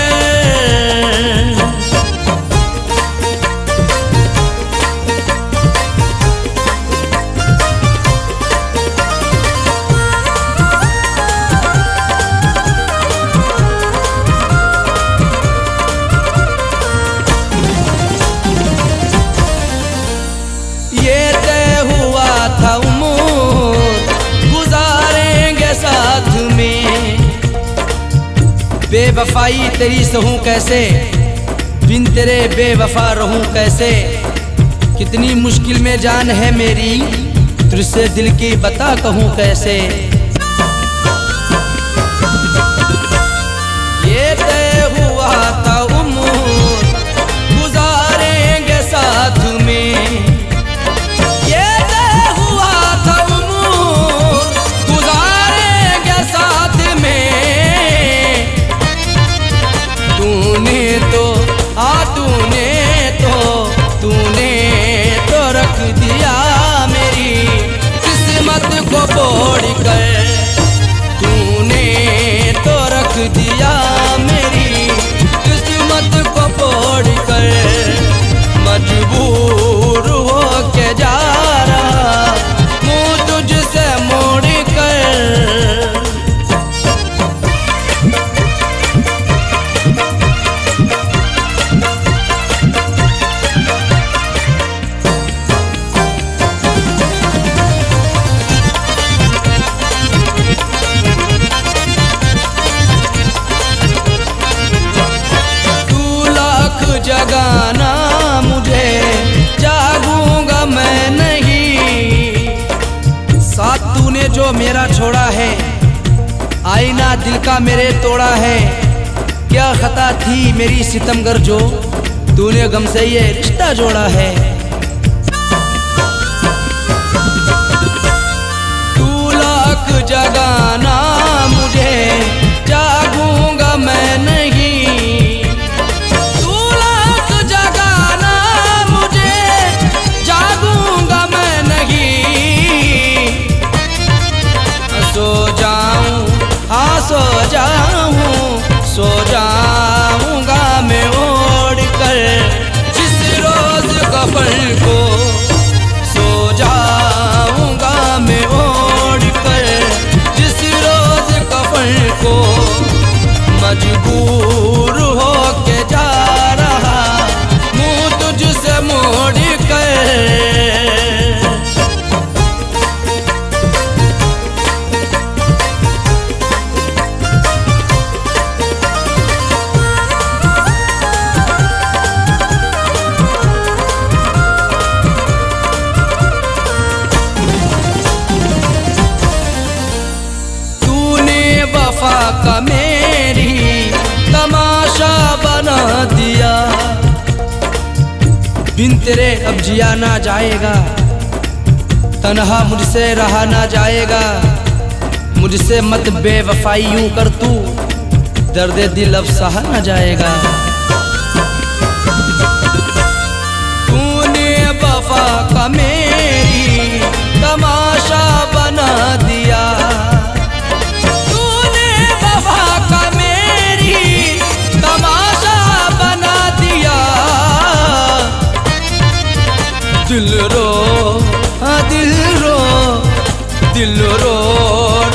ये तय हुआ था उम्र गुजारेंगे साथ में, बेवफाई तेरी सहूं कैसे, बिन तेरे बेवफा रहूं कैसे। कितनी मुश्किल में जान है मेरी, तुझसे दिल की बता कहूं कैसे। ये तय हुआ था उम्र गुजारेंगे साथ में, ये तय हुआ था उम्र गुजारेंगे साथ में। तूने तो रख दिया मेरी किस्मत को तोड़ कर, तूने तो रख दिया मेरी किस्मत को तोड़ कर। मजबूर हो के जा रहा मुँह तुझसे मोड़ कर। जगाना मुझे जागूंगा मैं नहीं, साथ तूने जो मेरा छोड़ा है, आईना दिल का मेरे तोड़ा है। क्या खता थी मेरी सितमगर जो तूने गम से ये रिश्ता जोड़ा है। तू लाख जगाना मुझे जागूंगा मैं नहीं, सो जाऊंगा मैं ओढ़ कर जिस रोज कफन को, सो जाऊंगा मैं ओढ़ कर जिस रोज कफन को। मजबूर हो के जा रहा मुंह तुझसे मोड़ कर। वफा का मेरी तमाशा बना दिया, बिन तेरे अब जिया ना जाएगा, तन्हा मुझसे रहा ना जाएगा। मुझसे मत बेवफाई यूं कर तू, दर्द दिल अब सहा ना जाएगा। तूने वफा का मेरी तमाशा बना दिया, का मेरी तमाशा बना दिया। दिल रो दिल रो दिल रो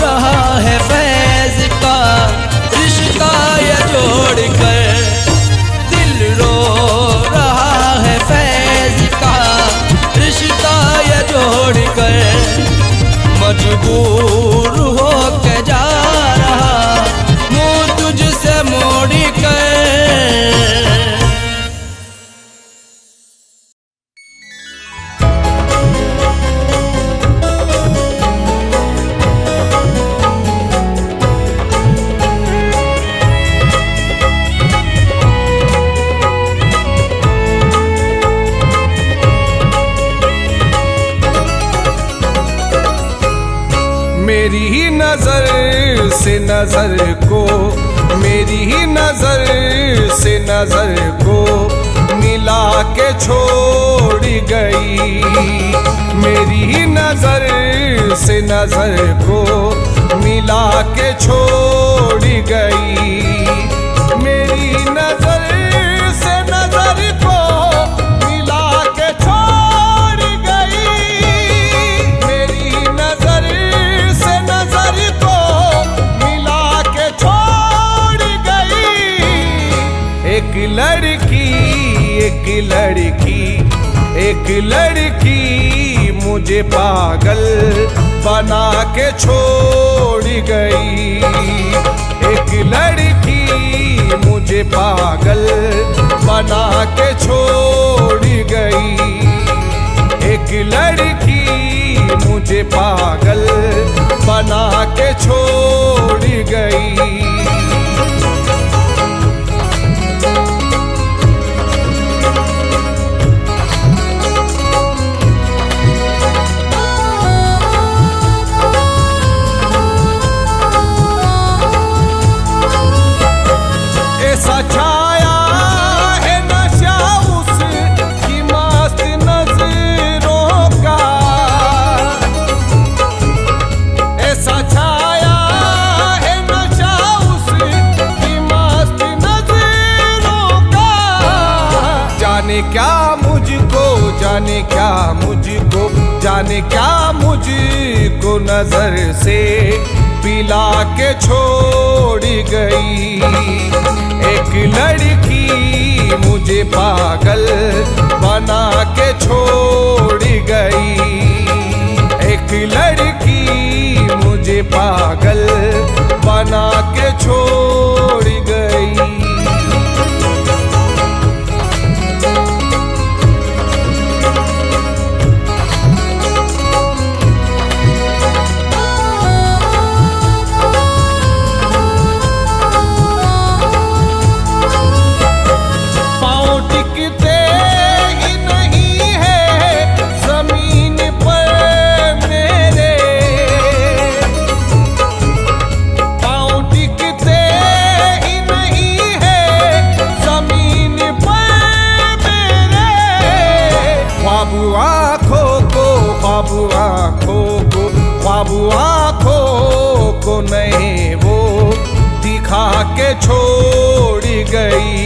रहा है फैज का रिश्ता ये जोड़ कर। दिल रो रहा है फैज का रिश्ता ये जोड़ कर। मजबूर हो के जा रहा मुंह तुझसे मोड़ कर। मेरी ही नजर से नजर को, मेरी ही नजर से नजर को मिला के छोड़ गई। मेरी ही नजर से नजर को मिला के छोड़ गई। मेरी नजर से नजर को मिला के छोड़ गई। मेरी नजर से नजर को मिला के छोड़ गई। एक लड़की एक लड़की एक लड़की मुझे पागल बना के छोड़ गई। एक लड़की मुझे पागल बना के छोड़ गई। एक लड़की मुझे पागल बना के छोड़ गई। ऐसा छाया है नशा उसकी मस्त नजरों का। ऐसा छाया है नशा उसकी मस्त नजरों का। जाने क्या मुझको जाने क्या मुझको जाने क्या मुझको नजर से पिला के छोड़ गई। एक लड़की मुझे पागल बना के छोड़ गई। एक लड़की मुझे पागल बना के छोड़ गई। ख्वाब आँखों को नहीं वो दिखा के छोड़ गई।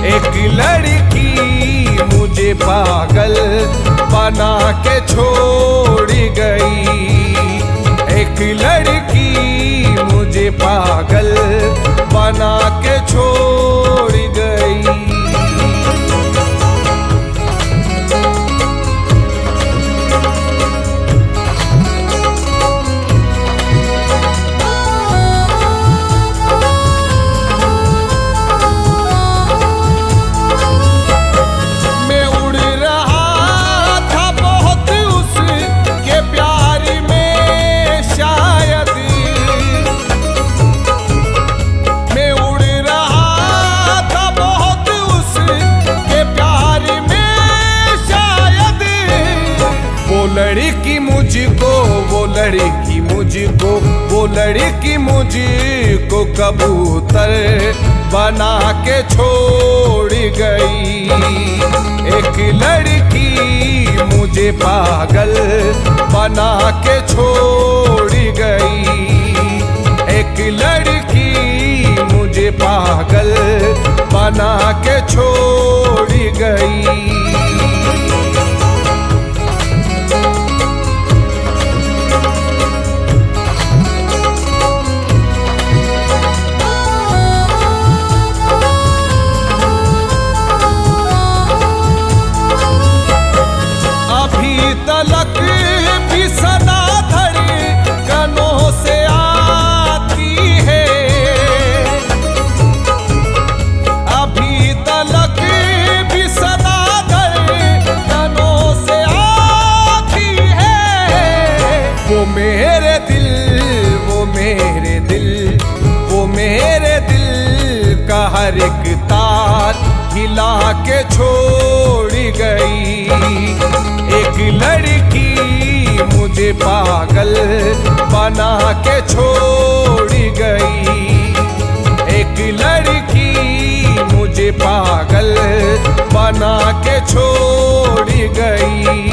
एक लड़की मुझे पागल बना के छोड़ गई। एक लड़की मुझे पागल बना लड़की मुझको कबूतर बना के छोड़ गई। एक लड़की मुझे पागल बना के छोड़ गई। एक लड़की मुझे पागल बना के छोड़ गई। तलक भी सदा धड़कनों से आती है। अभी तलक भी सदा धड़कनों से आती है। वो मेरे दिल, वो मेरे दिल, वो मेरे दिल का हर एक तार हिला के छोड़ गई। एक लड़की मुझे पागल बना के छोड़ गई। एक लड़की मुझे पागल बना के छोड़ गई।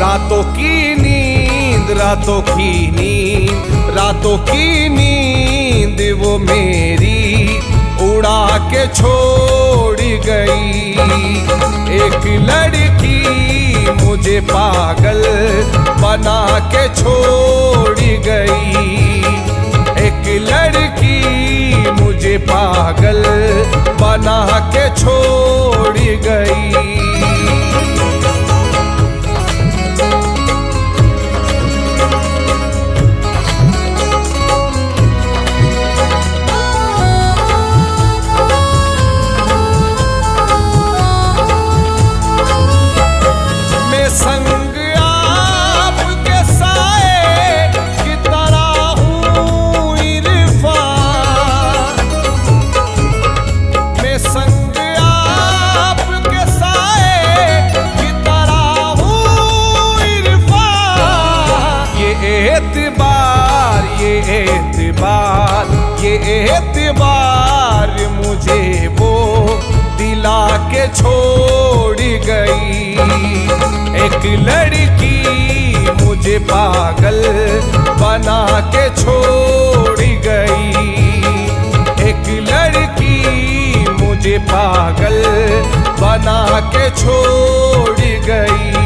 रातों की नींद, रातों की नींद, रातों की नींद वो मेरी उड़ा के छोड़ गई। एक लड़की मुझे पागल बना के छोड़ गई। एक लड़की मुझे पागल बना के छोड़ गई। संग आपके साए की तरह हूँ इरफान। मैं संग आपके साए की तरह हूँ इरफान। ये एतबार, ये एतबार, ये एतबार मुझे वो दिला के छोड़ गई। एक लड़की मुझे पागल बना के छोड़ गई। एक लड़की मुझे पागल बना के छोड़ गई।